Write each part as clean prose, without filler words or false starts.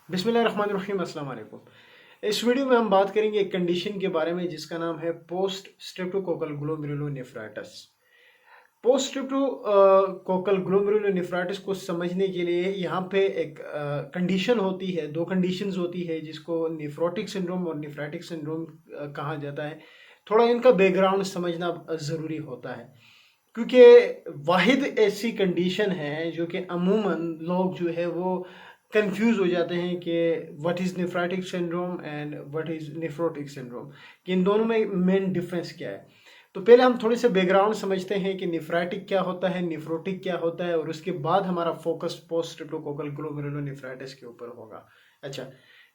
बिस्मिल्लाहिर्रहमानिर्रहीम, अस्सलाम वालेकुम। इस वीडियो में हम बात करेंगे एक कंडीशन के बारे में जिसका नाम है post streptococcal glomerulonephritis. Post streptococcal glomerulonephritis को समझने के लिए यहाँ पे एक कंडीशन होती है, दो कंडीशंस होती है जिसको नेफ्रोटिक सिंड्रोम और नेफ्राइटिक सिंड्रोम कहा जाता है। थोड़ा इनका बैकग्राउंड समझना ज़रूरी होता है क्योंकि वाहिद ऐसी कंडीशन है जो कि अमूमन लोग जो है वो कंफ्यूज हो जाते हैं कि what is nephritic syndrome and what is nephrotic syndrome, कि इन दोनों में मेन डिफरेंस क्या है। तो पहले हम थोड़े से बैकग्राउंड समझते हैं कि नेफ्राइटिक क्या होता है, नेफ्रोटिक क्या होता है, और उसके बाद हमारा फोकस पोस्ट स्ट्रेप्टोकोकल ग्लोमेरुलोनेफ्राइटिस के ऊपर होगा। अच्छा,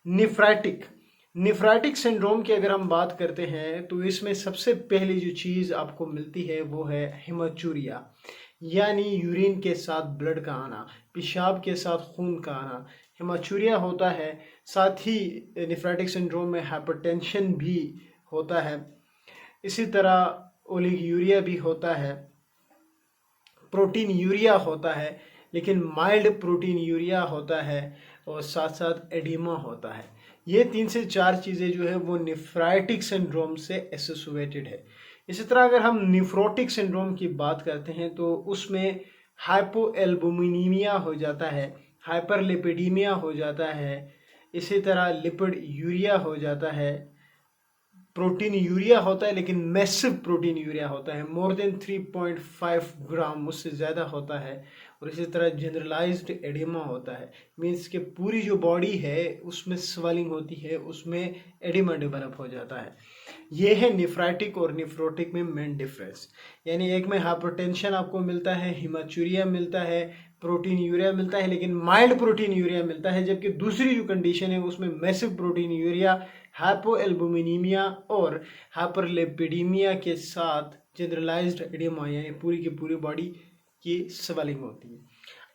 नेफ्राइटिक नेफ्राइटिक सिंड्रोम की अगर हम बात करते हैं तो इसमें सबसे पहली जो चीज़ आपको मिलती है वो है हेमाचूरिया, यानी यूरिन के साथ ब्लड का आना, पेशाब के साथ खून का आना, हेमाचूरिया होता है। साथ ही नेफ्राइटिक सिंड्रोम में हाइपरटेंशन भी होता है। इसी तरह ओलिगोयूरिया भी होता है, प्रोटीन यूरिया होता है, लेकिन माइल्ड प्रोटीन यूरिया होता है, और साथ साथ एडिमा होता है। ये 3 से 4 चीज़ें जो है वो नेफ्राइटिक सिंड्रोम से एसोसिएटेड है। इसी तरह अगर हम नेफ्रोटिक सिंड्रोम की बात करते हैं तो उसमें हाइपोएल्बुमिनीमिया हो जाता है, हाइपरलिपिडीमिया हो जाता है, इसी तरह लिपिड यूरिया हो जाता है, प्रोटीन यूरिया होता है लेकिन मैसिव प्रोटीन यूरिया होता है, मोर देन 3.5 ग्राम, उससे ज़्यादा होता है। और इसी तरह जनरलाइज्ड एडिमा होता है, मीन्स कि पूरी जो बॉडी है उसमें स्वेलिंग होती है, उसमें एडिमा डेवलप हो जाता है। ये है नेफ्राइटिक और नेफ्रोटिक में मेन डिफरेंस। यानी एक में हाइपरटेंशन आपको मिलता है, हिमाचूरिया मिलता है, प्रोटीन यूरिया मिलता है, लेकिन माइल्ड प्रोटीन यूरिया मिलता है, जबकि दूसरी जो कंडीशन है उसमें मैसिव प्रोटीन यूरिया, हाइपोएल्बुमिनीमिया और हाइपरलिपिडीमिया के साथ जनरलाइज्ड एडिमा, यानी पूरी की पूरी बॉडी की स्वेलिंग होती है।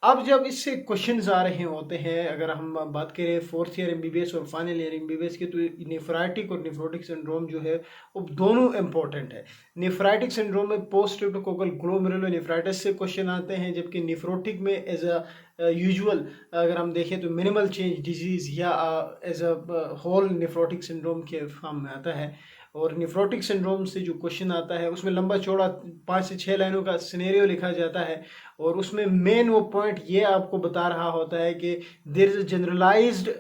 अब जब इससे क्वेश्चंस आ रहे होते हैं, अगर हम बात करें फोर्थ ईयर एमबीबीएस और फाइनल ईयर एमबीबीएस की, तो नेफ्राइटिक और नेफ्रोटिक सिंड्रोम जो है वो दोनों इंपॉर्टेंट है। नेफ्राइटिक सिंड्रोम में पोस्ट स्ट्रेप्टोकोकल ग्लोमेरुलोनेफ्राइटिस से क्वेश्चन आते हैं, जबकि नेफ्रोटिक में एज अ यूजुअल अगर हम देखें तो मिनिमल चेंज डिजीज या as a whole nephrotic syndrome के फॉर्म में आता है। और नेफ्रोटिक सिंड्रोम से जो क्वेश्चन आता है उसमें लंबा चौड़ा 5 से 6 लाइनों का सिनेरियो लिखा जाता है, और उसमें मेन वो पॉइंट ये आपको बता रहा होता है कि there is a generalised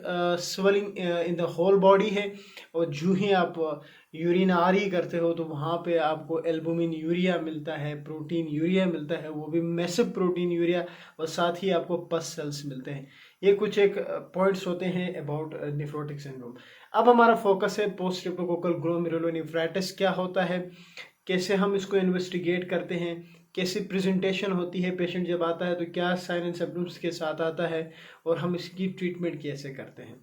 swelling in the whole body है, और जो ही आप यूरिन आरी करते हो तो वहाँ पे आपको एल्बुमिन यूरिया मिलता है, प्रोटीन यूरिया मिलता है, वो भी मैसिव प्रोटीन यूरिया, और साथ ही आपको पस सेल्स मिलते हैं। ये कुछ एक पॉइंट्स होते हैं अबाउट नेफ्रोटिक सिंड्रोम। अब हमारा फोकस है पोस्ट स्ट्रेप्टोकोकल ग्लोमेरुलोनेफ्राइटिस क्या होता है, कैसे हम इसको इन्वेस्टिगेट करते हैं, कैसी प्रेजेंटेशन होती है, पेशेंट जब आता है तो क्या साइन एंड सिम्पटम्स के साथ आता है, और हम इसकी ट्रीटमेंट कैसे करते हैं।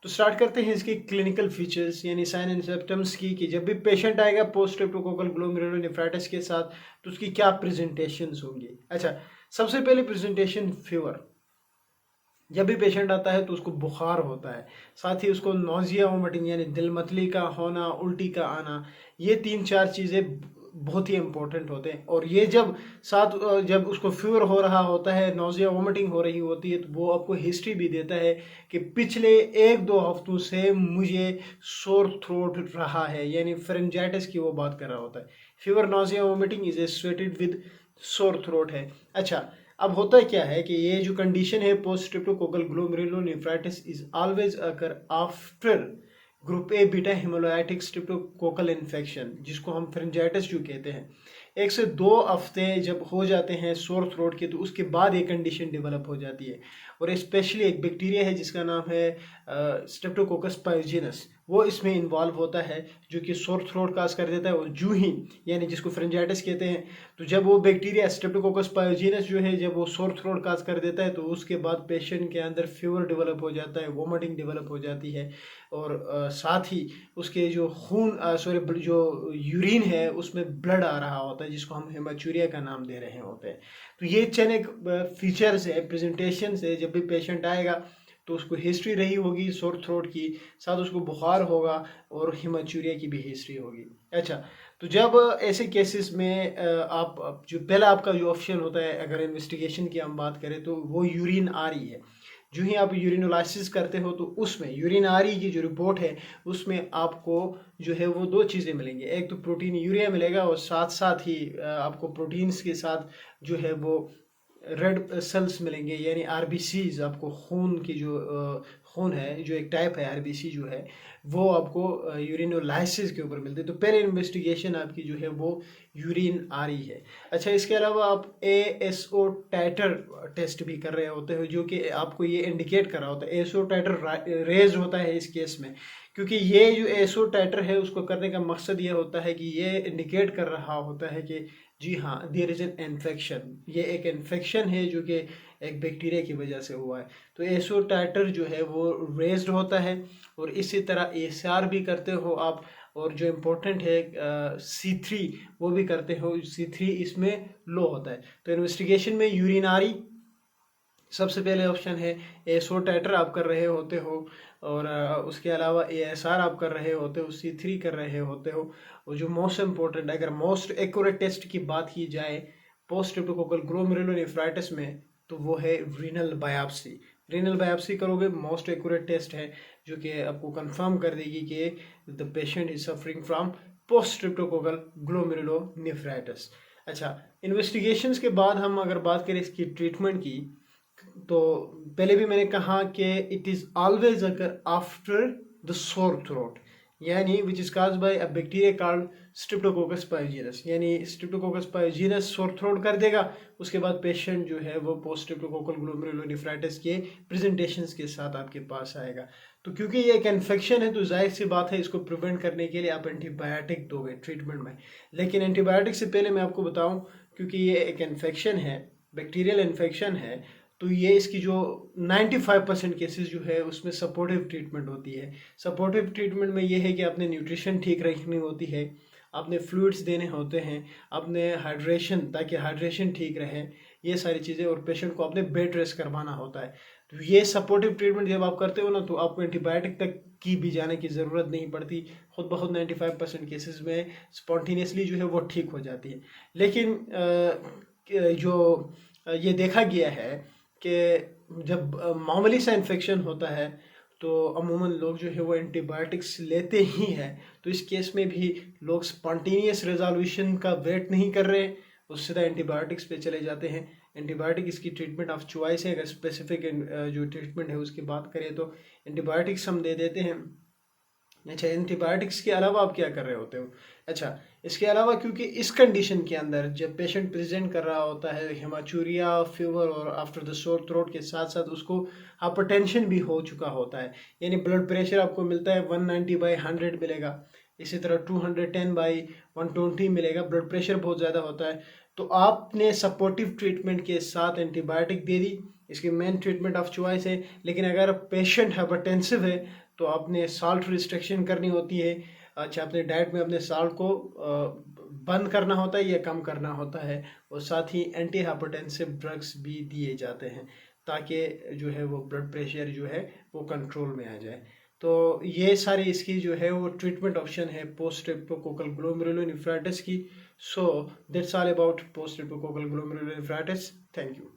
तो स्टार्ट करते हैं इसकी क्लिनिकल फीचर्स यानी साइन एंड सिम्पटम्स की, कि जब भी पेशेंट आएगा पोस्ट स्ट्रेप्टोकोकल ग्लोमेरुलोनेफ्राइटिस के साथ तो उसकी क्या प्रेजेंटेशंस होंगी। अच्छा, सबसे पहले प्रेजेंटेशन फीवर। जब भी पेशेंट आता है तो उसको बुखार होता है, साथ ही उसको नोजिया वोमिटिंग यानी दिल मतली का होना, उल्टी का आना, ये 3-4 चीज़ें बहुत ही इंपॉर्टेंट होते हैं। और ये जब उसको फीवर हो रहा होता है, नोजिया वोमिटिंग हो रही होती है, तो वो आपको हिस्ट्री भी देता है कि पिछले 1-2 हफ्तों से मुझे सोर थ्रोट रहा है, यानी फेरेंजाइटिस की वो बात कर रहा होता है। Fever, nausea vomiting is associated with sore throat है। अच्छा, अब होता क्या है कि ये जो कंडीशन है post streptococcal glomerulonephritis is always occur after group A beta haemolytic streptococcal infection, जिसको हम फेरेंजाइटिस जो कहते हैं। 1 से 2 हफ्ते जब हो जाते हैं सोर थ्रोट के, तो उसके बाद ये कंडीशन डेवलप हो जाती है। और स्पेशली एक बैक्टीरिया है जिसका नाम है स्ट्रेप्टोकोकस पायोजेनस, वो इसमें इन्वॉल्व होता है, जो कि सोर थ्रोट काज कर देता है। और जूही यानी जिसको फेरेंजाइटिस कहते हैं, तो जब वो बैक्टीरिया स्ट्रेप्टोकोकस पायोजेनस जो है जब वो सोर थ्रोट काज कर देता है, तो उसके बाद पेशेंट के अंदर फीवर डेवलप हो जाता है, वोमिटिंग डेवलप हो जाती है, और साथ ही उसके जो खून जो यूरिन है उसमें ब्लड आ रहा होता है, जिसको हम हेमाचूरिया का नाम दे रहे होते हैं। तो ये चंद एक फीचर्स है, प्रेजेंटेशन से जब भी पेशेंट आएगा तो उसको हिस्ट्री रही होगी सोर थ्रोट की, साथ उसको बुखार होगा और हिमाचूरिया की भी हिस्ट्री होगी। अच्छा, तो जब ऐसे केसेस में आप जो पहला आपका जो ऑप्शन होता है, अगर इन्वेस्टिगेशन की हम बात करें, तो वो यूरिन आ रही है। जो ही आप यूरिनोलाइसिस करते हो तो उसमें यूरिनारी की जो रिपोर्ट है उसमें आपको जो है वो दो चीज़ें मिलेंगी, एक तो प्रोटीन यूरिया मिलेगा और साथ साथ ही आपको प्रोटीन्स के साथ जो है वो रेड सेल्स मिलेंगे, यानी आरबीसीज, आपको खून की जो खून है, जो एक टाइप है आरबीसी जो है, वो आपको यूरिनोलाइसिस के ऊपर मिलते हैं। तो पहले इन्वेस्टिगेशन आपकी जो है वो यूरिन आ रही है। अच्छा, इसके अलावा आप एएसओ टाइटर टेस्ट भी कर रहे होते हो, जो कि आपको ये इंडिकेट कर रहा होता है। एएसओ टाइटर रेज होता है इस केस में, क्योंकि ये जो एएसओ टाइटर है उसको करने का मकसद ये होता है कि ये इंडिकेट कर रहा होता है कि जी हाँ, देयर इज एन इन्फेक्शन, ये एक इन्फेक्शन है जो कि एक बैक्टीरिया की वजह से हुआ है। तो एसओ टाइटर जो है वो रेज्ड होता है, और इसी तरह एएसआर भी करते हो आप, और जो इम्पोर्टेंट है C3 वो भी करते हो। C3 इसमें लो होता है। तो इन्वेस्टिगेशन में यूरिनारी सबसे पहले ऑप्शन है, एसओ टाइटर आप कर रहे होते हो, और उसके अलावा एएसआर आप कर रहे होते हो, C3 कर रहे होते हो, और जो मोस्ट इम्पोर्टेंट, अगर मोस्ट एक्यूरेट टेस्ट की बात की जाए पोस्ट स्ट्रेप्टोकोकल ग्लोमेरुलोनेफ्राइटिस में, तो वो है रीनल बायोप्सी। रीनल बायोप्सी करोगे, मोस्ट एक्यूरेट टेस्ट है जो कि आपको कंफर्म कर देगी कि the patient is suffering from post streptococcal glomerulonephritis. अच्छा, इन्वेस्टिगेशंस के बाद हम अगर बात करें इसकी ट्रीटमेंट की, तो पहले भी मैंने कहा कि इट इज़ ऑलवेज अगर आफ्टर द सोर थ्रोट, यानी which is caused by a bacteria called streptococcus pyogenes, यानी स्ट्रेप्टोकोकस पायोजेनस सोर थ्रोट कर देगा, उसके बाद पेशेंट जो है वो पोस्ट स्ट्रेप्टोकोकल ग्लोमेरुलोनेफ्राइटिस के प्रेजेंटेशंस के साथ आपके पास आएगा। तो क्योंकि ये एक इन्फेक्शन है तो जाहिर सी बात है इसको प्रिवेंट करने के लिए आप एंटीबायोटिक दोगे ट्रीटमेंट में। लेकिन एंटीबायोटिक से पहले मैं आपको बताऊं, क्योंकि ये एक इन्फेक्शन है, बैक्टीरियल इन्फेक्शन है, तो ये इसकी जो 95% केसेस जो है उसमें सपोर्टिव ट्रीटमेंट होती है। सपोर्टिव ट्रीटमेंट में ये है कि आपने न्यूट्रिशन ठीक रखनी होती है, आपने फ्लूइड्स देने होते हैं, आपने हाइड्रेशन, ताकि हाइड्रेशन ठीक रहे, ये सारी चीज़ें, और पेशेंट को आपने बेड रेस्ट करवाना होता है। तो ये सपोर्टिव ट्रीटमेंट जब आप करते हो ना, तो आपको एंटीबायोटिक तक की भी जाने की ज़रूरत नहीं पड़ती, खुद ब खुद 95% केसेस में स्पॉन्टेनियसली जो है वो ठीक हो जाती है। लेकिन जो ये देखा गया है कि जब मामूली सा इन्फेक्शन होता है तो अमूमन लोग जो है वो एंटीबायोटिक्स लेते ही हैं। तो इस केस में भी लोग स्पॉन्टेनियस रेजोल्यूशन का वेट नहीं कर रहे, उससे सीधा एंटीबायोटिक्स पे चले जाते हैं। एंटीबायोटिक इसकी ट्रीटमेंट ऑफ चॉइस है। अगर स्पेसिफिक जो ट्रीटमेंट है उसकी बात करें तो एंटीबायोटिक्स हम दे देते हैं। अच्छा, एंटीबायोटिक्स के अलावा आप क्या कर रहे होते हो? अच्छा, इसके अलावा क्योंकि इस कंडीशन के अंदर जब पेशेंट प्रेजेंट कर रहा होता है हेमाचूरिया, फीवर और आफ्टर द सोर थ्रोट के साथ साथ उसको हाइपरटेंशन भी हो चुका होता है, यानी ब्लड प्रेशर आपको मिलता है 190/100 मिलेगा, इसी तरह 210/120 मिलेगा, ब्लड प्रेशर बहुत ज़्यादा होता है। तो आपने सपोर्टिव ट्रीटमेंट के साथ एंटीबायोटिक दे दी, इसकी मेन ट्रीटमेंट ऑफ चॉइस है। लेकिन अगर पेशेंट हाइपरटेंसिव है तो आपने साल्ट रिस्ट्रिक्शन करनी होती है। अच्छा, अपने डाइट में अपने साल्ट को बंद करना होता है या कम करना होता है, और साथ ही एंटी हाइपरटेंसिव ड्रग्स भी दिए जाते हैं ताकि जो है वो ब्लड प्रेशर जो है वो कंट्रोल में आ जाए। तो ये सारी इसकी जो है वो ट्रीटमेंट ऑप्शन है पोस्ट स्ट्रेप्टोकोकल ग्लोमेरुलोनेफ्राइटिस की। So that's all about post streptococcal glomerulonephritis. Thank you.